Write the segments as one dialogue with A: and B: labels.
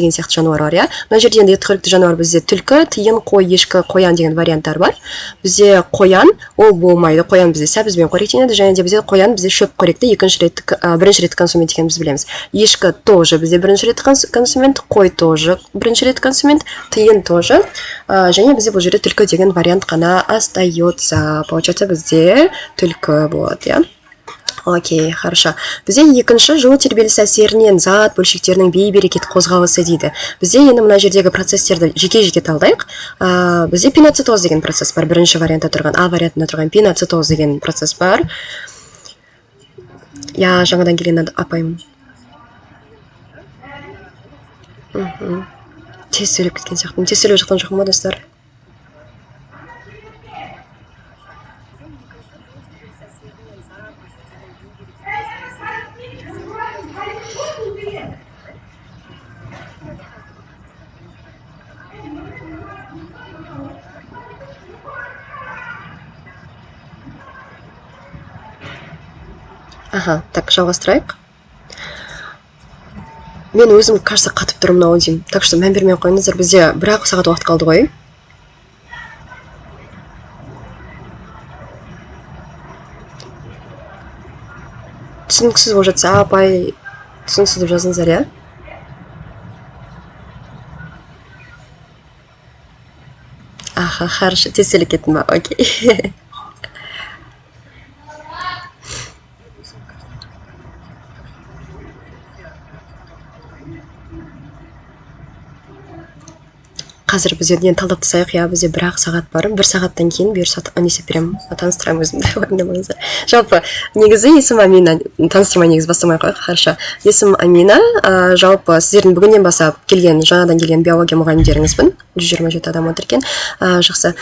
A: деген сияқты жануар бар, иә. Мына жерде енді етқоректі жануар бізде түлкі, тиын, қой, ешкі, қоян деген варианттар бар. Бізде қоян, ол болмайды. Қоян бізде сәбізбен қоректенеді, және де бізде қоян бізде шөп қоректі бірінші рет консумент екенін біз білеміз. Ешкі тоже бізде бірінші рет консумент, қой тоже бірінші рет консумент, тиын тоже. Және бізде бұл жерде түлкі деген вариант қана остается. Получается бізде түлкі болады, иә. Окей, хорошо. Бізде екінші жылу тербелісі әсерінен зат бөлшектерінің бей-берекет қозғалысы дейді. Бізде енді мына жердегі процестерді жеке-жеке талдайық. Бізде пиноцитоз деген процесс бар. Бірінші вариантта тұрған, А вариантында тұрған пиноцитоз деген процесс бар. Я жаңадан келген апайым. Тез сөйлеп кеткен сияқтымын. Тез сөйлеп жатқан жоқпын ба, достар? Аха, так, жалғастырайық. Мен өзім, кажется, қатып тұрмын ау деймін. Так что мән бермей қойыңыздар, бізде бір-ақ сағат уақыт қалды ғой. Түсініксіз болып жатса, апай, түсініксіз деп жазыңыздар, иә? Аха, хорошо, тез сөйлеп кеттім ба? Окей. Қазір біз еден талдап тасайық, иә, бізде бір-ақ сағат бар. Бір сағаттан кейін бұйырса не істеп беремін, таныстырамын өзімді, уайымдамаңыздар. Жалпы негізі есім Амина, таныстырмай негіз бастамай қояйық, хорошо. Есім Амина, жалпы сіздердің бүгіннен бастап жаңадан келген биология мұғалімдеріңізбін. 127 адам отыр екен. Жақсы.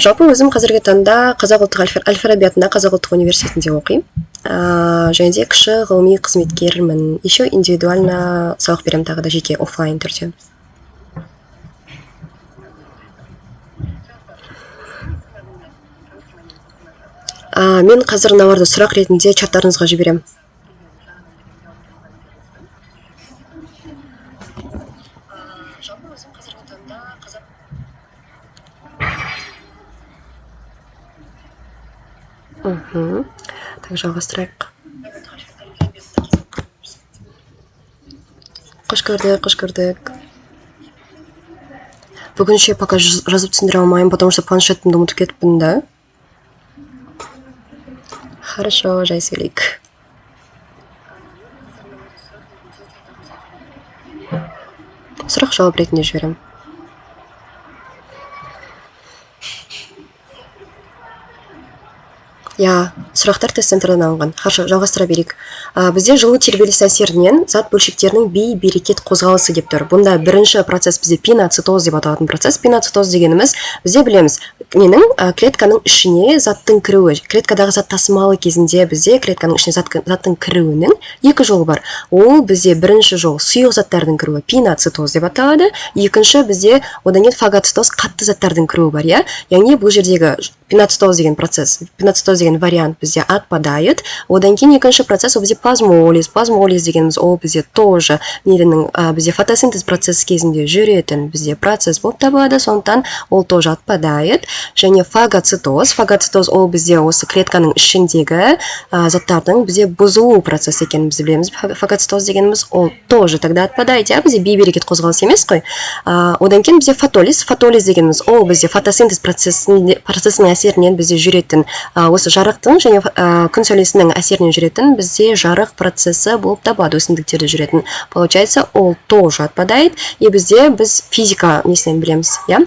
A: Жалпы өзім қазіргі таңда Қазақ ұлттық әл-фараби атындағы Қазақ ұлттық университетінде оқимын. Және де кіші ғылыми қызметкермін. Еще индивидуально сабақ беремін, тағы да жеке офлайн түрде. Мен қазір мыналарды сұрақ ретінде чаттарыңызға жіберем. Так, жалғастырайық. Қош көрдік. Бүгінше пока жазып түсіндіре алмайым, потому что планшетімді ұмытып кетіппін да. Хорошо, жай сөйлейік. Сұрақ жауап ретінде жіберем. Сұрақтар тест-центрдан алынған. Хорошо, жалғастыра берейік. Бізде жылу тербелісі әсерінен зат бөлшектерінің бей-берекет қозғалысы деп тұр. Бұнда бірінші процесс бізде пиноцитоз деп аталатын процесс. Пиноцитоз дегеніміз бізде білеміз, клетканың ішіне заттың кіруі, клеткадағы зат тасымалы кезінде бізде клетканың ішіне заттың кіруінің екі жолы бар. Ол бізде бірінші жол сұйық заттардың кіруі, пиноцитоз деп аталады. Екінші бізде одан кейін фагоцитоз, қатты заттардың кіруі бар, иә. Яғни бұл жердегі пиноцитоз деген процесс, пиноцитоз деген вариант бізде отпадает. Одан кейін екінші процесс, ол бізде плазмолиз. Плазмолиз дегеніміз ол бізде тоже бізде фотосинтез процесс кезінде жүретін бізде процесс болып табылады, сондықтан ол тоже отпадает. Және фагоцитоз ол бізде осы клетканың ішіндегі заттардың бізде бұзылу процесс екенін біз білеміз. Фагоцитоз дегеніміз ол тоже тогда отпадает, бізде бей-берекет қозғалыс емес қой. Одан кейін бізде фотолиз дегеніміз ол бізде фотосинтез процесінің әсерінен бізде жүретін осы жарықтың және күн сәулесінің әсерінен жүретін бізде жарық процесі болып табылады, өсімдіктерде жүретін. Получается, ол тоже отпадает. И бізде біз физика несінен білеміз, иә?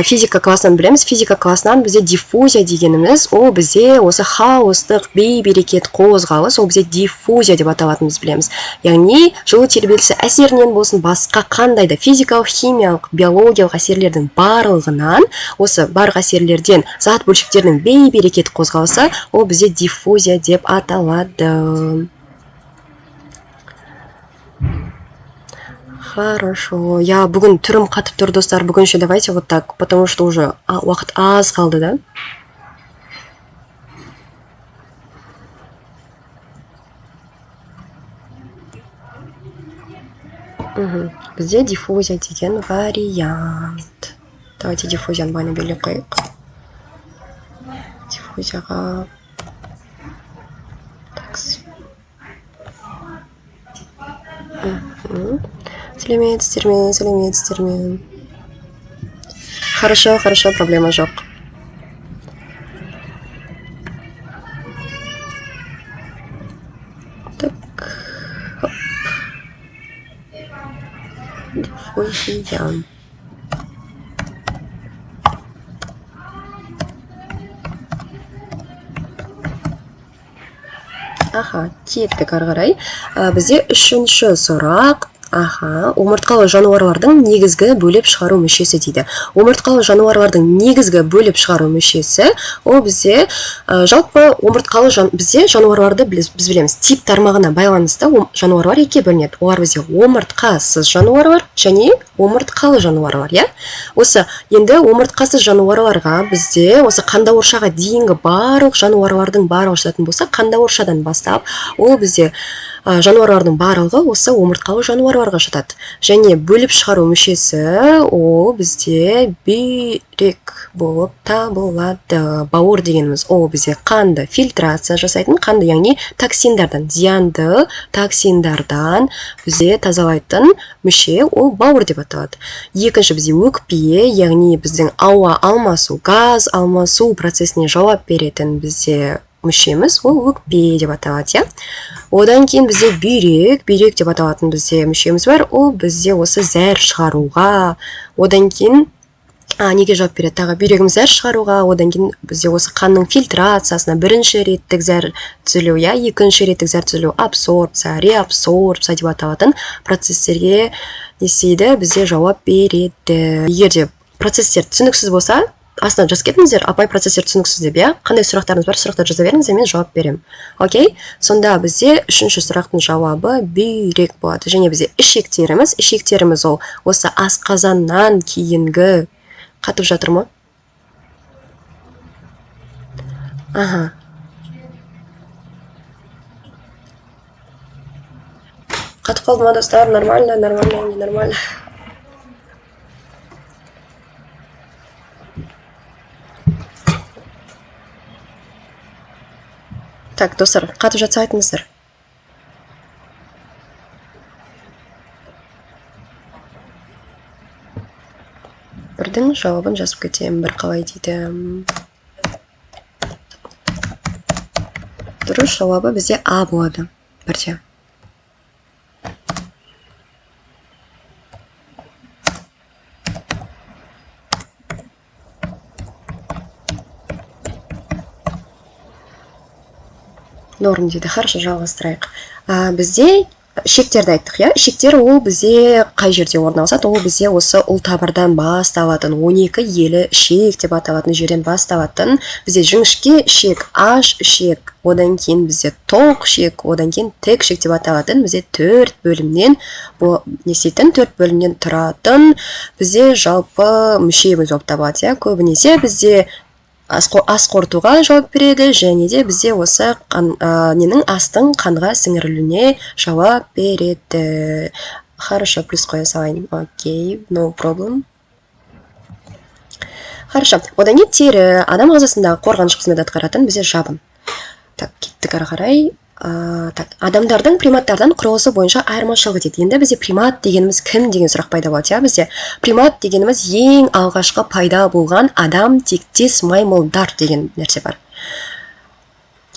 A: Физика классынан білеміз. Физика классынан бізде диффузия дегеніміз, ол бізде осы хаостық бей-берекет қозғалыс, ол бізде диффузия деп аталатынымыз білеміз. Яғни жылу тербелісі әсерінен болсын, басқа қандай да физикалық, химиялық, биологиялық әсерлердің барлығынан, осы барлық әсерлерден зат бөлшектерінің бей-берекет қозғалысы, ол бізде диффузия деп аталады. Хорошо. Я бүгін түрім қатып тұр, достар. Бүгінше давайте вот так, потому что уже уақыт аз қалды, да? Бізде диффузия деген вариант. Давайте диффузияны бағана белгілеп қояйық. Диффузияға сәлеметсіздер ме? Хорошо, проблема жоқ. Так, хоп. Диффузия. Аха, кеттік ары қарай. Бізде үшінші сұрақ. Омыртқалы жануарлардың негізгі бөліп шығару мүшесі дейді. Омыртқалы жануарлардың негізгі бөліп шығару мүшесі, ол бізде жалпы омыртқалы бізде жануарларды біз білеміз. Тип тармағына байланысты жануарлар екіге бөлінеді. Олар бізде омыртқасыз жануарлар және омыртқалы жануарлар, иә? Осы енді омыртқасыз жануарларға бізде осы қандауыршаға дейінгі барлық жануарлардың барлығы жататын болса, қандауыршадан бастап, ол бізде жануарлардың барлығы осы омыртқалы жануарларға жатады. Және бөліп шығару мүшесі ол бізде бүйрек болып табылады. Бауыр дегеніміз ол бізде қанды фильтрация жасайтын, қанды яғни токсиндардан, зиянды токсиндардан бізде тазалайтын мүше ол бауыр деп аталады. Екінші бізде өкпе, яғни біздің ауа алмасу, газ алмасу процесіне жауап беретін бізде мүшеміз ол өкпе деп аталады, иә? Одан кейін бізде бүйрек деп аталатын бізде мүшеміз бар, ол бізде осы зәр шығаруға. Одан кейін неге жауап береді? Тағы бүйрегіміз зәр шығаруға, одан кейін бізде осы қанның фильтрациясына бірінші реттік зәр түзілу, иә, екінші реттік зәр түзілу, абсорбция, реабсорбция деп аталатын процестерге не істейді? Бізде жауап береді. Егер де процестер түсініксіз болса, астына жазып кетіңіздер, апай процестер түсініксіз деп, иә? Қандай сұрақтарыңыз бар, сұрақтар жаза беріңіз, мен жауап беремін. Окей? Сонда бізде үшінші сұрақтың жауабы бүйрек болады. Және бізде ішектеріміз ол осы асқазаннан кейінгі қатып жатыр ма? Аха. Қатып қалды ма, достар? Нормально. Так, достар, қатып жатса айтыңыздар. Бірдің жауабын жазып кетемін, бір қалай дейді. Дұрыс жауабы бізде А болады. Бірде. Норм дейді. Хорошо, жалғастырайық. Бізде ішектерді айттық, иә? Ішектер ол бізде қай жерде орналасады? Ол бізде осы ұлтабырдан басталатын 12 елі ішек деп аталатын жерден басталатын. Бізде жіңішке ішек, аш ішек, одан кейін бізде тоқ ішек, одан кейін тік ішек деп аталатын. Бізде 4 бөлімнен тұратын бізде жалпы мүшеміз болып табылады, иә? Көбінесе бізде ас қорытуға жауап береді, және де бізде осы астың қанға сіңірілуіне жауап береді. Хорошо, плюс қоя салайын. Окей, no problem. Хорошо, одан кейін тері, адам ағзасындағы қорғаныш қызмет атқаратын бізде жабын. Так, кеттік ары қарай. Адамдардың приматтардан құрылысы бойынша айырмашылығы дейді. Енді бізде примат дегеніміз кім деген сұрақ пайда болады, иә? Бізде примат дегеніміз ең алғашқы пайда болған адам тектес маймылдар деген нәрсе бар.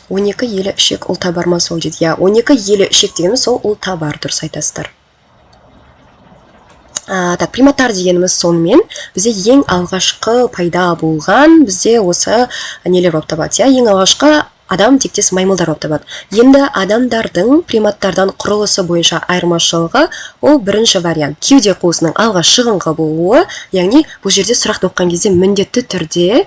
A: 12 елі ішек ұлтабар ма сол дейді. Я 12 елі ішек дегеніміз сол ұлтабар, дұрыс айтасыздар. Так, приматтар дегеніміз сонымен бізде ең алғашқы пайда болған бізде осы нелер болып табылады, иә? Ең алғашқы адам тектес маймылдар болып табылады. Енді адамдардың приматтардан құрылысы бойынша айырмашылығы ол бірінші вариант. Кеуде қуысының алға шығыңқы болуы, яғни бұл жерде сұрақты оқыған кезде міндетті түрде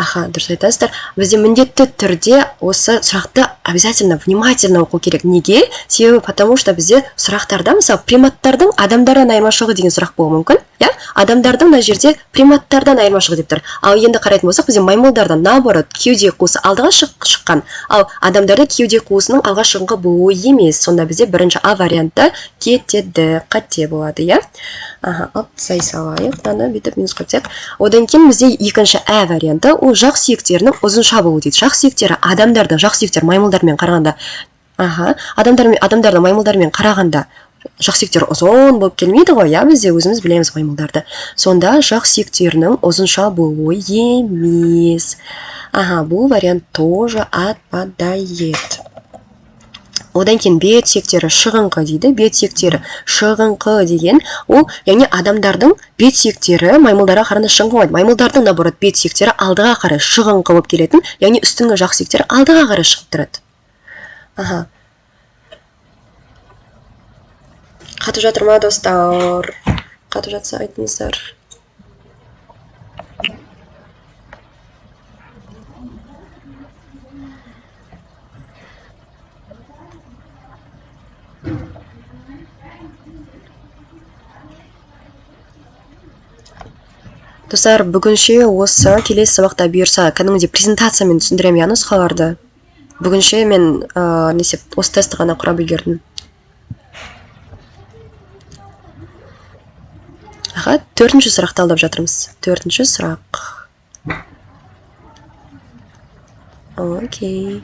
A: Аха, дұрыс айтасыздар. Бізде міндетті түрде осы сұрақты обязательно внимательно оқу керек. Неге? Себебі потому что бізде сұрақтарда мысалы приматтардың адамдардан айырмашылығы деген сұрақ болуы мүмкін. Я? Адамдардың мына жерде приматтардан айырмашылығы деп тұр. Ал енді қарайтын болсақ, бізде маймылдардан наоборот кеуде қуысы алдыға шыққан. Ал адамдарда кеуде қуысының алға шығыңқы болуы емес. Сонда бізде бірінші А вариантта кетеді, қате болады, я? Аха, алып салайық. Мынаны бүйтіп минус қойсақ. Одан кейін бізде екінші А варианты, ол жақ сүйектерінің ұзынша болуы дейді. Жақ сүйектері адамдардың жақ сүйектер маймылдармен қарағанда, адамдардың маймылдармен қарағанда жақ сүйектері ұзын болып келмейді ғой, я, бізде өзіміз білеміз маймылдарды. Сонда жақ сүйектерінің ұзынша болуы емес. Аха, бұл вариант тоже отпадает. Одан кейін бет сүйектері шығыңқы дейді. Бет сүйектері шығыңқы деген ол, яғни адамдардың бет сүйектері маймылдарға қарағанда шығыңқы болады. Маймылдардың наоборот бет сүйектері алдыға қарай шығыңқы болып келетін, яғни үстіңгі жақ сүйектері алдыға қарай шығып тұрады. Аха. Қатып жатыр ма, достар? Қатып жатса айтыңыздар. Достар, бүгінше осы келесі сабақта бұйырса кәдімгідей презентациямен түсіндіремін, я, нұсқаларды. Бүгінше мен осы тестті ғана құрап үлгердім. Аха, 4-ші сұрақты алдап жатырмыз. 4-ші сұрақ. Окей.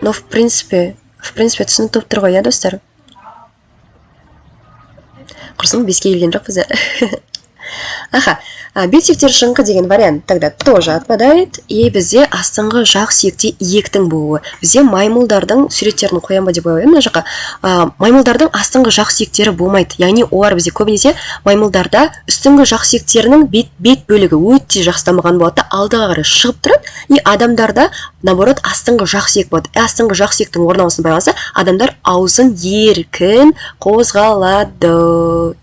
A: Но в принципе түсінік топ тұр ғой, я, достар? Құрсын 5-ке келген жоқ бізде. Аха, бет сүйектері шығыңқы деген вариант тогда тоже отпадает. И бізде астыңғы жақ сүйекте иектің болуы. Бізде маймылдардың суреттерін қоям ба деп ойлаймын мына жаққа. Маймылдардың астыңғы жақ сүйектері болмайды. Яғни олар бізде көбінесе маймылдарда үстіңгі жақ сүйектерінің бет бөлігі өте жақсы дамыған болады, алдыға қарай шығып тұрады. И адамдарда наоборот астыңғы жақ сүйек болады. Астыңғы жақ сүйектің орналасуына байланысты адамдар аузын еркін қозғалады.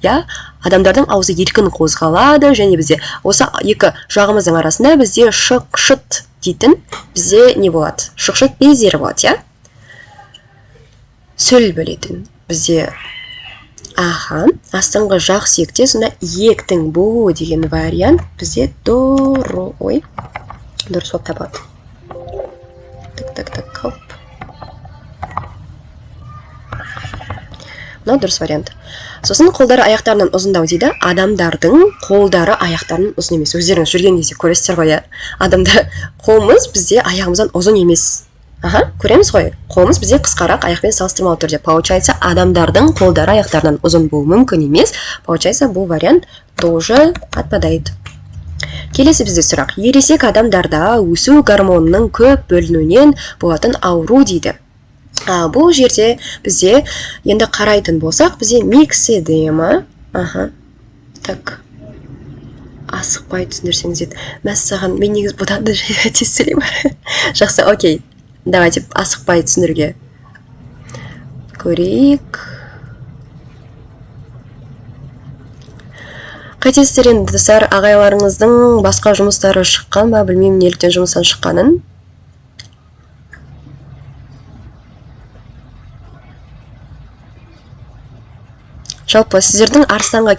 A: Я? Адамдардың аузы еркін қозғалады, және бізде осы екі жағымыздың арасында бізде шықшыт дейтін бізде не болады? Шықшыт бездері болады, я? Сөл бөлетін бізде. Аха, астыңғы жақ сүйекте сонда иектің болуы деген вариант бізде дұрыс болып табылады. Так, хоп. Мынау дұрыс вариант. Сосын қолдары аяқтарынан ұзындау дейді. Адамдардың қолдары аяқтарынан ұзын емес. Өздеріңіз жүрген кезде көресіздер ғой, адамдар қолымыз бізде аяғымыздан ұзын емес. Аха, көреміз ғой. Қолымыз бізде қысқарақ, аяқпен салыстырмалы түрде. Получается, адамдардың қолдары аяқтарынан ұзын болуы мүмкін емес. Получается, бұл вариант тоже отпадает. Келесі бізде сұрақ. Ересек адамдарда өсу гормонының көп бөлінуінен болатын ауру дейді. Бұл жерде бізде енді қарайтын болсақ, бізде микседема. Аха. Так. Асықпай түсіндірсеңіз еді. Мәссаған, мен негіз бұдан да тез сөйлеймін. Жақсы, окей. Давайте асықпай түсіндіруге көрейік. Қайтесіздер енді, достар, ағайларыңыздың басқа жұмыстары шыққан ба, білмеймін неліктен жұмыстан шыққанын. Жалпы сіздердің Арыстанға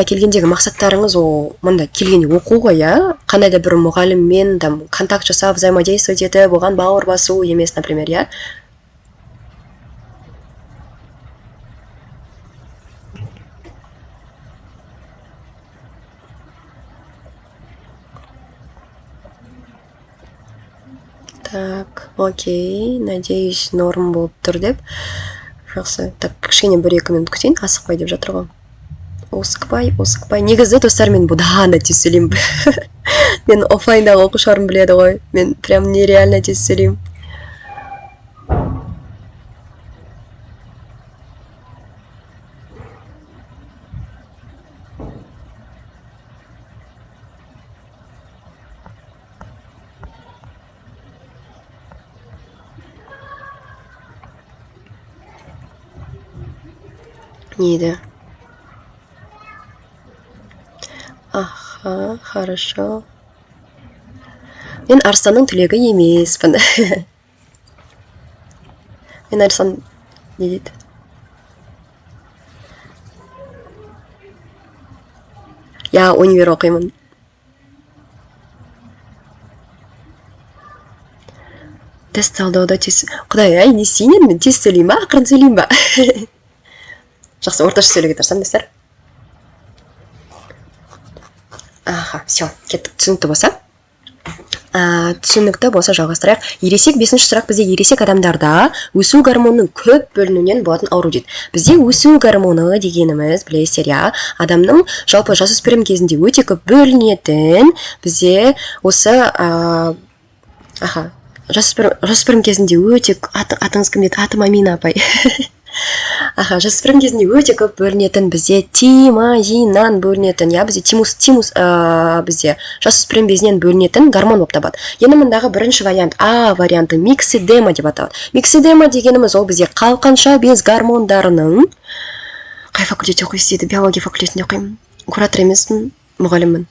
A: келгендегі мақсаттарыңыз ол мында келгенде оқу ғой, я? Қандай да бір мұғаліммен контакт жасап, взаимодействовать етіп, оған бауыр басу емес, например, я? Так, окей, надеюсь, норм болып тұр деп. Жақсы, так, кішкене 1-2 минут күтейін, асықпай деп жатыр ғой. Осықпай. Негізі, достар, мен бұдан да тез сөйлеймін. Мен оффлайндағы оқушыларым біледі ғой. Мен прям нереально тез сөйлеймін. не еді? Аха, хорошо. Мен арыстанның түлегі емеспін. Мен арыстан не дейді? Я универ оқимын. Тест талдауда тест. Құдай ай, не істейін мен? Тест сөйлеймін ба, ақырын сөйлеймін ба? Жақсы, орташа сөйлеуге тырысамын достар. Аха, все, кеттік. Түсінікті болса. Түсінікті болса жалғастырайық. Ересек 5-ші сұрақ бізде ересек адамдарда өсу гормонының көп бөлінуінен болатын ауру дейді. Бізде өсу гормоны дегеніміз, білесіздер, я, адамның жалпы жасөспірім кезінде өте көп бөлінетін, бізде осы жасөспірім кезінде өте атыңыз кім дейді? Атым Амина апай. Жасөспірім кезінде өте көп бөлінетін бізде тимазинан бөлінетін, я, бізде тимус бізде жасөспірім безінен бөлінетін гормон болып табады. Енді мұндағы бірінші вариант, А варианты миксидема деп аталады. Миксидема дегеніміз ол бізде қалқанша без гормондарының, қай факультетте оқисыз дейді? Биология факультетінде оқимын. Куратор емеспін, мұғаліммін.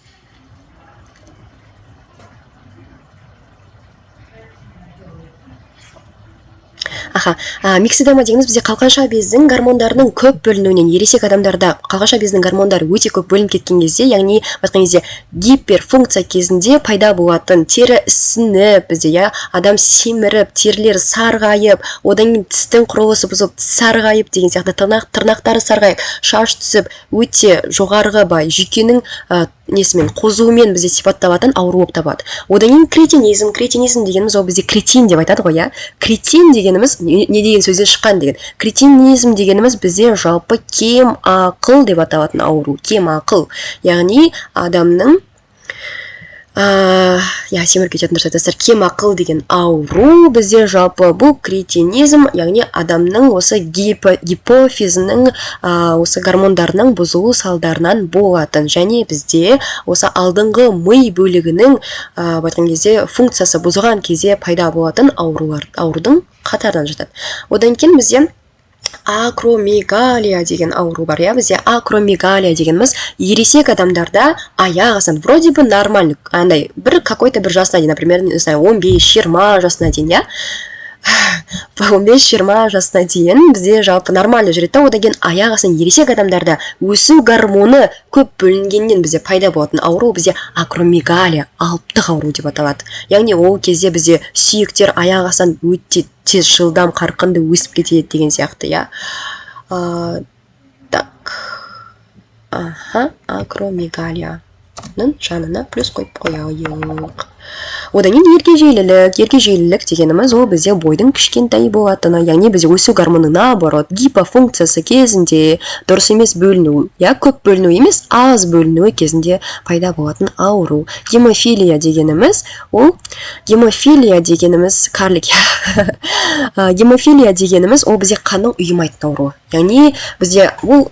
A: Миксидема дегеніміз бізде қалқанша бездің гормондарының көп бөлінуінен, ересек адамдарда қалқанша бездің гормондары өте көп бөлініп кеткен кезде, яғни айтқан кезде гиперфункция кезінде пайда болатын тері ісініп, бізде адам семіріп, терілері сарғайып, одан кейін тістің құрылысы бұзылып, сарғайып деген сияқты, тырнақтары сарғайып, шаш түсіп, өте жоғарғы жүйкенің несімен қозуымен бізде сипатталатын ауру болып табады. Одан кейін кретинизм дегеніміз ол бізде кретин деп айтады ғой, кретин дегеніміз не деген сөзден шыққан деген. Кретинизм дегеніміз бізде жалпы кем ақыл деп аталатын ауру. Кем ақыл. Яғни адамның семір кететін дұрыс, кем ақыл деген ауру бізде жалпы бұл кретинизм, яғни адамның осы гипофизінің осы гормондарының бұзылу салдарынан болатын, және бізде осы алдыңғы ми бөлігінің айтқан кезде функциясы бұзылған кезде пайда болатын аурудың қатарынан жатады. Одан кейін бізде акромегалия деген ауру бар, бізде акромегалия дегеніміз ересек адамдарда аяқ астынан вроде бы нормально, андай какой-то бір жасына дейін, например, 15-20 жасына дейін, 15-20 жасына дейін бізде жалпы нормально жүреді. Одан кейін аяқ астынан ересек адамдарда өсу гормоны көп бөлінгеннен бізде пайда болатын ауру бізде акромегалия, алыптық ауру деп аталады. Яғни ол кезде бізде сүйектер аяқ астынан өте тез жылдам қарқынды өсіп кетеді деген сияқты, акромегалияның жанына плюс қойып қояйық. Одан кейін ергежейлілік дегеніміз ол бізде бойдың кішкентай болатыны, яғни бізде өсу гормоны наоборот гипофункциясы кезінде дұрыс емес бөліну, көп бөліну емес, аз бөліну кезінде пайда болатын ауру. Гемофилия дегеніміз карлик. Гемофилия дегеніміз ол бізде қанның ұйымайтын ауру. Яғни бізде бұл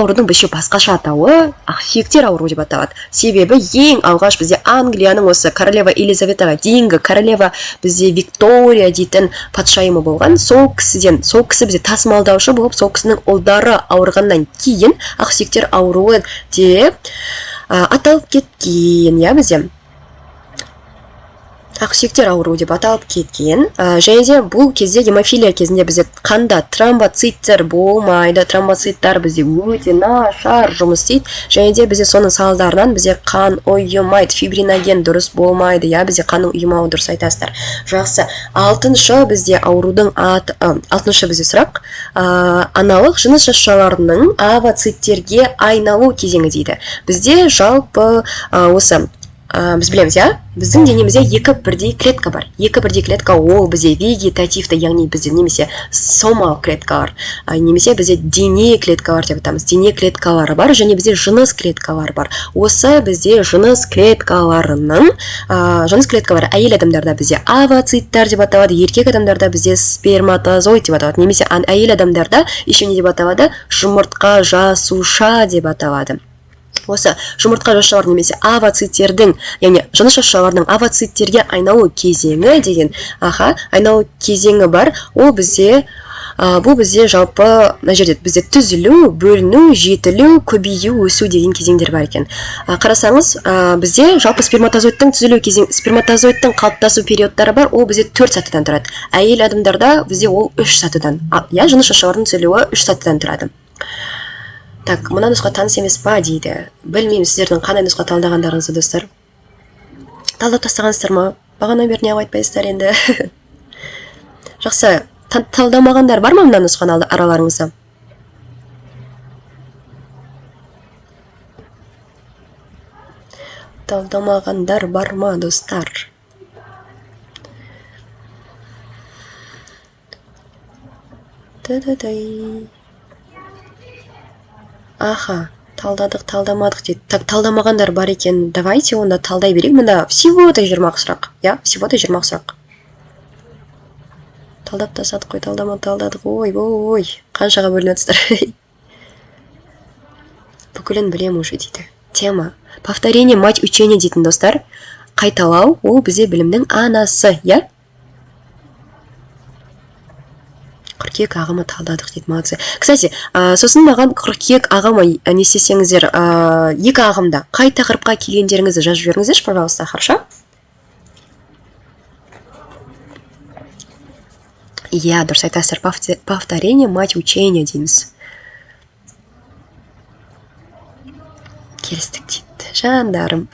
A: аурудың басқаша атауы ақсүйектер ауру деп аталады. Себебі ең алғаш бізде Англияның осы королева Елизаветаға дейінгі королева бізде Виктория дейтін патшайымы болған. Сол кісі бізде тасымалдаушы болып, сол кісінің ұлдары ауырғаннан кейін ақсүйектер ауруы деп аталып кеткен, бізде ақсүйектер ауруы деп аталып кеткен. Және де бұл кезде гемофилия кезінде бізде қанда тромбоциттер болмайды. Тромбоциттар бізде өте нашар жұмыс істейді. Және де бізде соның салдарынан бізде қан ұйымайды, фибриноген дұрыс болмайды. Бізде қанның ұйымауы дұрыс айтасыздар. Жақсы. Алтыншы бізде сұрақ. Аналық жыныс жасушаларының овоциттерге айналу кезеңі дейді. Бізде жалпы осы біз білеміз, біздің денемізде екі бірдей клетка бар. Екі бірдей клетка ол бізде вегетативті, яғни бізде немесе сомалық клеткалар, немесе бізде дене клеткалар деп атамыз. Дене клеткалары бар, және бізде жыныс клеткалар бар. Осы бізде жыныс клеткалары әйел адамдарда бізде овоциттар деп аталады, еркек адамдарда бізде сперматозоид деп аталады, немесе әйел адамдарда еще не деп аталады, жұмыртқа жасуша деп аталады. Осы жұмыртқа жасушалар немесе овоциттердің, яғни жыныс жасушаларының овоциттерге айналу кезеңі деген, айналу кезеңі бар. Ол бізде Бұл бізде жалпы мына жерде бізде түзілу, бөліну, жетілу, көбею, өсу деген кезеңдер бар екен. Қарасаңыз, бізде жалпы сперматозоидтың түзілу кезең, сперматозоидтың қалыптасу периодтары бар. Ол бізде 4 сатыдан тұрады. Әйел адамдарда бізде ол 3 сатыдан. Жыныс шашалардың түзілуі 3 сатыдан тұрады. Так, мына нұсқа таныс емес па дейді. Білмеймін сіздердің қандай нұсқа талдағандарыңызды, достар. Талдап тастағансыздар ма? Бағана бері неғып айтпайсыздар енді. Жақсы, талдамағандар бар ма мына нұсқаны араларыңызда? Талдамағандар бар ма, достар? Аха, талдадық, талдамадық дейді. Так, талдамағандар бар екен. Давайте онда талдай берейік. Мында всего-то 20 сұрақ. Всего-то 20 сұрақ. Талдап тасадық қой, талдадық. Ой, қаншаға бөлініп жатсыздар. Бүкілін білем уже дейді. Тема. Повторение мать учения дейтін, достар. Қайталау, ол бізде білімнің анасы, Қыркүйек ағымы талдадық дейді, молодцы. Кстати, сосын маған қыркүйек ағымы не істесеңіздер, екі ағымда қай тақырыпқа келгендеріңізді жазып жіберіңіздерші, пожалуйста, хорошо? Дұрыс айтасыздар, повторение мать учения дейміз. Келістік дейді, жандарым.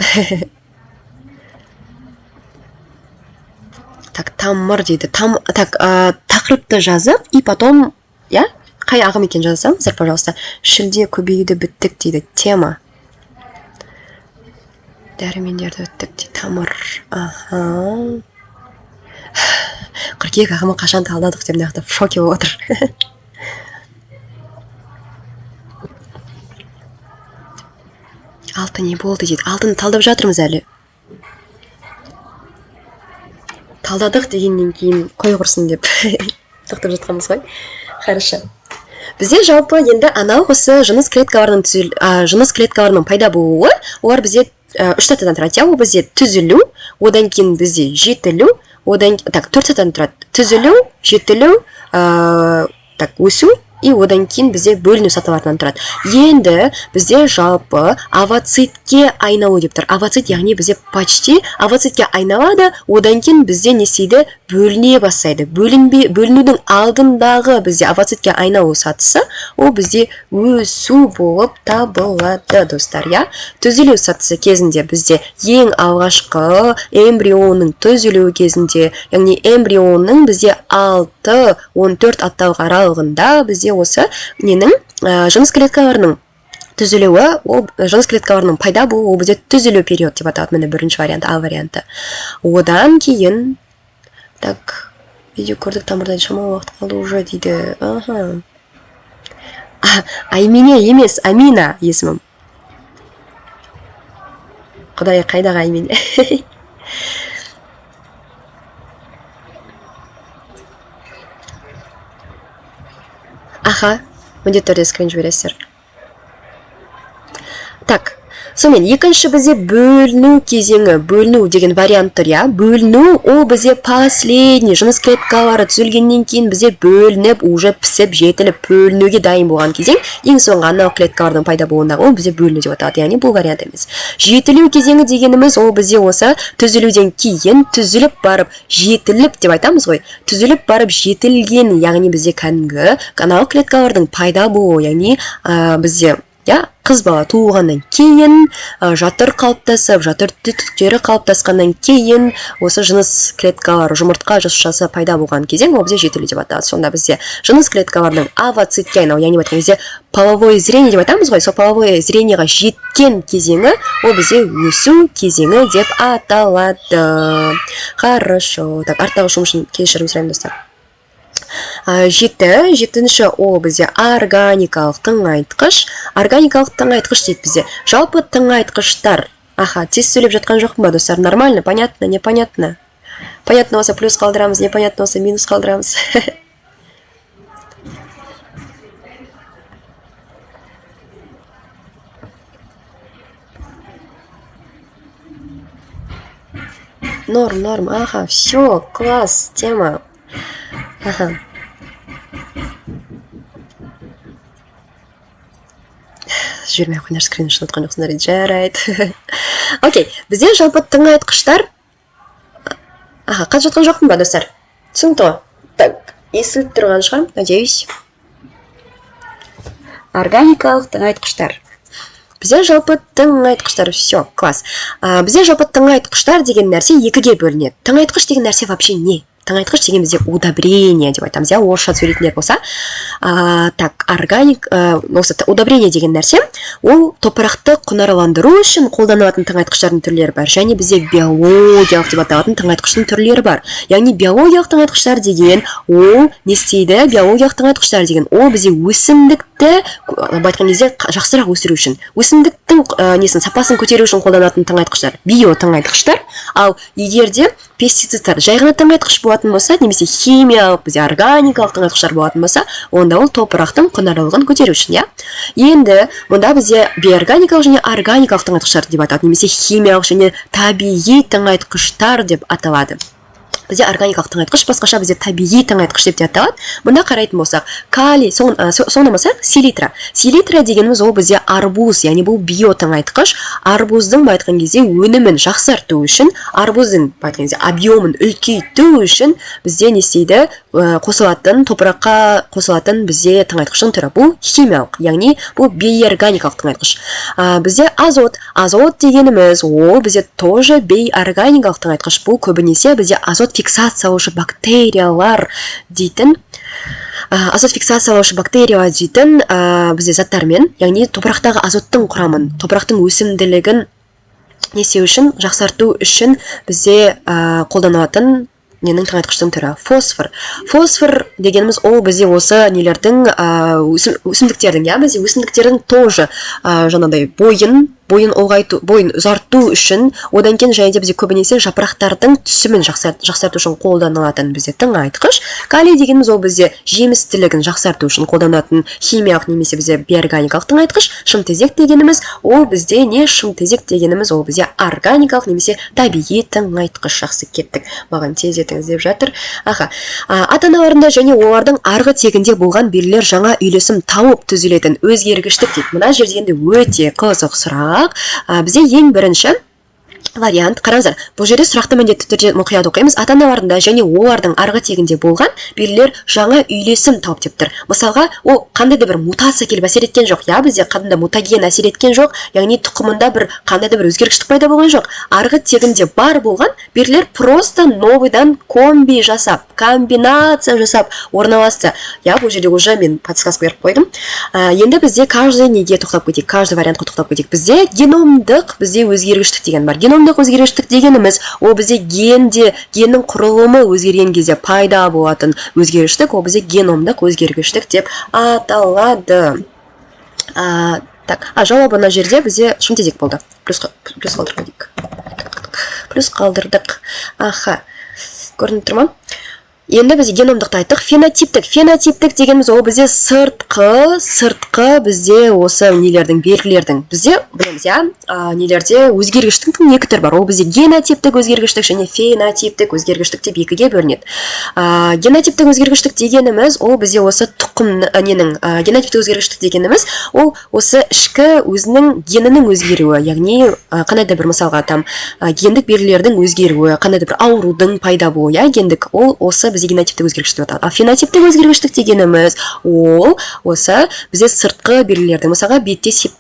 A: Так, тамыр дейді. Так, тақырыпты жазып, и потом, қай ағым екен жазсаңыздар, пожалуйста. Шілде көбеюді біттік дейді. Тема. Дәрімендерді өттік дейді. Тамыр. Қыркүйек ағымы қашан талдадық деп нақты в шоке болып отыр. Алты не болды дейді. Алтын талдап жатырмыз әлі. Талдадық дегеннен кейін қой құрсын деп тоқтап жатқанбыз ғой. Хорошо. Бізде жалпы енді анау осы жыныс клеткаларының пайда болуы, олар бізде 3 сатыдан тұрады. Ол бізде түзілу, одан кейін бізде жетілу, так, 4 сатыдан тұрады. Түзілу, жетілу, так, өсу, и одан кейін бізде бөліну сатыларынан тұрады. Енді бізде жалпы овоцитке айналу деп тұр. Овоцит, яғни бізде почти овоцитке айналады, одан кейін бізде не істейді? Бөліне бастайды. Бөлінудің алдындағы бізде овоцитке айналу сатысы, ол бізде өсу болып табылады, достар. Түзілу сатысы кезінде бізде ең алғашқы эмбрионның түзілуі кезінде, яғни эмбрионның бізде 6-14 апталық аралығында бізде осы ненің жыныс клеткаларының түзілуі, ол жыныс клеткаларының пайда болуы, ол бізде түзілу период деп аталады. Міне бірінші варианты, А варианты. Одан кейін, так, видео көрдік, тамырдан шамалы уақыт қалды уже дейді. Аймине емес, Амина есімім. Құдай қайдағы Аймине. Аха, міндетті түрде скрин жібересіздер. Так, сонымен екінші бізде бөліну кезеңі, бөліну деген вариант тұр, бөліну, ол бізде последний жыныс клеткалары түзілгеннен кейін бізде бөлініп, уже пісіп, жетіліп, бөлінуге дайын болған кезең, ең соңғы анау клеткалардың пайда болуындағы, ол бізде бөліну деп аталады, яғни бұл вариант емес. Жетілу кезеңі дегеніміз, ол бізде осы түзілуден кейін түзіліп барып, жетіліп деп айтамыз ғой. Түзіліп барып жетілген, яғни бізде кәдімгі анау клеткалардың пайда болуы, яғни бізде қыз бала туылғаннан кейін, жатыр қалыптасып, жатыр түтіктері қалыптасқаннан кейін, осы жыныс клеткалары, жұмыртқа жасушасы пайда болған кезең, ол бізде жетілу деп аталады. Сонда бізде жыныс клеткаларының овоцитке айналу, яғни айтқан кезде половое зрение деп айтамыз ғой, сол половое зрениеға жеткен кезеңі, ол бізде өсу кезеңі деп аталады. Хорошо. Так, арттағы жұмышын кешірім сұраймын, достар. Жетінші ол бізде органикалық тыңайтқыш. Органикалық тыңайтқыш дейді бізде. Жалпы тыңайтқыштар. Тез сөйлеп жатқан жоқпын ба, достар? Нормально, понятно, непонятно? Понятно болса плюс қалдырамыз, непонятно болса минус қалдырамыз. Норм. Все, класс, тема. жібермей ақ қойыңдар, скриншот отқан жоқсыңдар дейді. Жарайды. Окей, бізде жалпы тыңайтқыштар қатып жатқан жоқпын ба, достар? Түсінікті ғой? Так, естіліп тұрған шығар, надеюсь. Органикалық тыңайтқыштар. Бізде жалпы тыңайтқыштар, все, класс. Бізде жалпы тыңайтқыштар деген нәрсе екіге бөлінеді. Тыңайтқыш деген нәрсе вообще не? Тыңайтқыш деген бізде удобрение деп айтамыз, иә, орысша сөйлейтіндер болса. Так, органик, осы удобрение деген нәрсе, ол топырақты құнарландыру үшін қолданылатын тыңайтқыштардың түрлері бар. Және бізде биологиялық деп аталатын тыңайтқыштың түрлері бар. Яғни биологиялық тыңайтқыштар деген ол не істейді? Биологиялық тыңайтқыштар деген ол бізде өсімдікті, айтқан кезде жақсырақ өсіру үшін, өсімдіктің сапасын көтеру үшін қолданатын тыңайтқыштар, биотыңайтқыштар. Ал егер де пестицидтар жай ғана тыңайтқыш болатын болса, немесе химиялық, бізде органикалық тыңайтқыштар болатын болса, онда ол топырақтың құнарлылығын көтеру үшін, иә. Енді мұнда бізде бейорганикалық және органикалық тыңайтқыштар деп аталады, немесе химиялық және табиғи тыңайтқыштар деп аталады. Бізде органикалық тыңайтқыш, басқаша бізде табиғи тыңайтқыш деп те аталады. Мұнда қарайтын болсақ, калий, соңдамасақ, селитра. Селитра дегеніміз ол бізде арбуз, яғни бұл биотыңайтқыш. Арбуздың айтқан кезде өнімін жақсарту үшін, арбуздың айтқан кезде объемын үлкейту үшін бізде не істейді? Қосылатын, топыраққа қосылатын бізде тыңайтқыштың түрі. Бұл химиялық, яғни бұл бейорганикалық тыңайтқыш. Бізде азот. Азот дегеніміз ол бізде тоже бейорганикалық тыңайтқыш. Бұл көбінесе бізде азот фиксациялаушы бактериялар дейтін, азот фиксациялаушы бактериялар дейтін бізде заттармен, яғни топырақтағы азоттың құрамын, топырақтың өсімділігін несе үшін, жақсарту үшін бізде қолданылатын ненің тыңайтқыштың түрі? Фосфор. Фосфор дегеніміз ол бізде осы нелердің өсімдіктердің, иә, бізде өсімдіктердің тоже жаңағыдай бойын ұлғайту, бойын ұзарту үшін, одан кейін және де бізде көбінесе жапырақтардың түсімін жақсарту үшін қолданылатын бізде тыңайтқыш. Калий дегеніміз ол бізде жемістілігін жақсарту үшін қолданылатын химиялық немесе бізде бейорганикалық тыңайтқыш. Шымтезек дегеніміз ол бізде не? Шымтезек дегеніміз ол бізде органикалық немесе табиғи тыңайтқыш. Жақсы, кеттік. Маған тез етіңіз деп жатыр. Ата-аналарында және олардың арғы тегінде болған белгілер жаңа үйлесім тауып түзілетін өзгергіштік дейді. Мына жерде енді өте қызық сұрақ. Бізде ең бірінші вариант, қараңыздар, бұл жерде сұрақты міндетті түрде мұқият оқимыз. Ата-аналарында және олардың арғы тегінде болған белгілер жаңа үйлесім тауып деп тұр. Мысалға, ол қандай да бір мутация келіп әсер еткен жоқ. Я, бізде қандай мутаген әсер еткен жоқ, яғни тұқымында бір қандай да бір өзгергіштік пайда болған жоқ. Арғы тегінде бар болған белгілер просто новыйдан комбинация жасап орналасты. Я, бұл жерде уже мен подсказка беріп қойдым. Енді бізде каждый неге тоқтап кетейік, каждый вариантқа тоқтап кетейік. Бізде геномдық, бізде өзгергіштік деген бар. Геномдық өзгергіштік дегеніміз, ол бізде геннің құрылымы өзгерген кезде пайда болатын өзгергіштік, ол бізде геномдық өзгергіштік деп аталады. Так, жауабына жерде бізде шымтезек болды. Плюс қалдырдық дейік. Плюс қалдырдық. Көрініп тұр ма? Енді бізде геномдықты айттық. Фенотиптік дегеніміз ол бізде сыртқы бізде осы нелердің, белгілердің. Бізде, білеміз, иә, нелерде өзгергіштіктің екі түрі бар. Ол бізде генотиптік өзгергіштік және фенотиптік өзгергіштік деп екіге бөлінеді. Генотиптік өзгергіштік дегеніміз ол бізде осы генотиптік өзгергіштік дегеніміз ол осы ішкі өзінің генінің өзгеруі, яғни қандай да бір мысалға там гендік белгілердің өзгеруі, қандай да бір аурудың пайда болуы, иә, гендік, ол осы бізде генотиптік өзгергіштік деп аталады. Ал фенотиптік өзгергіштік дегеніміз ол осы бізде сыртқы белгілерді, мысалға бетте